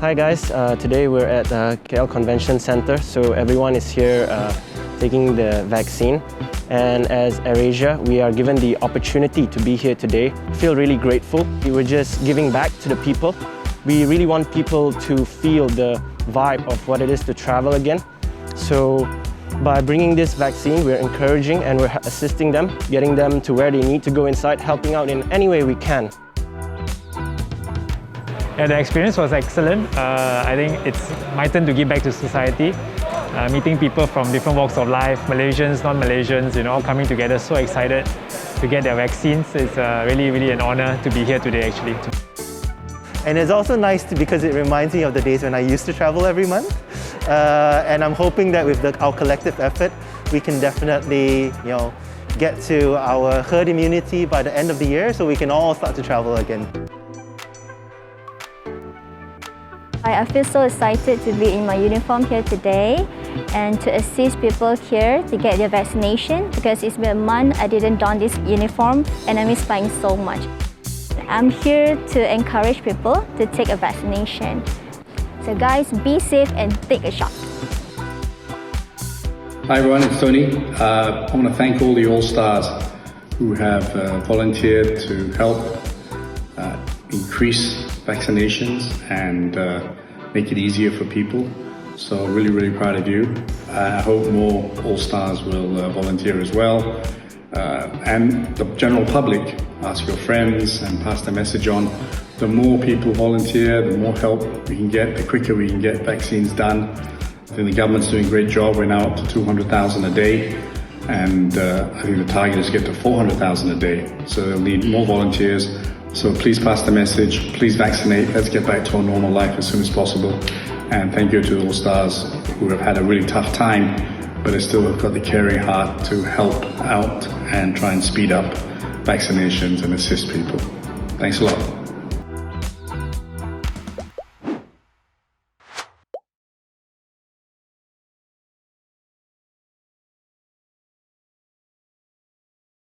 Hi guys, today we're at KL Convention Centre, so everyone is here taking the vaccine, and as AirAsia we are given the opportunity to be here today. I feel really grateful. We're just giving back to the people. We really want people to feel the vibe of what it is to travel again. So by bringing this vaccine, we're encouraging and we're assisting them, getting them to where they need to go inside, helping out in any way we can. Yeah, the experience was excellent. I think it's my turn to give back to society. Meeting people from different walks of life, Malaysians, non-Malaysians, all coming together, so excited to get their vaccines. It's really an honor to be here today actually. And it's also nice because it reminds me of the days when I used to travel every month. And I'm hoping that with our collective effort, we can definitely get to our herd immunity by the end of the year so we can all start to travel again. I feel so excited to be in my uniform here today and to assist people here to get their vaccination, because it's been a month I didn't don this uniform and I miss flying so much. I'm here to encourage people to take a vaccination. So guys, be safe and take a shot. Hi everyone, it's Tony. I want to thank all the Allstars who have volunteered to help increase vaccinations and make it easier for people. So really proud of you. I hope more Allstars will volunteer as well. And the general public, ask your friends and pass the message on. The more people volunteer, the more help we can get, the quicker we can get vaccines done. I think the government's doing a great job. We're now up to 200,000 a day. And I think the target is to get to 400,000 a day. So they'll need more volunteers. So please pass the message, please vaccinate, let's get back to our normal life as soon as possible. And thank you to all stars who have had a really tough time, but have still got the caring heart to help out and try and speed up vaccinations and assist people. Thanks a lot.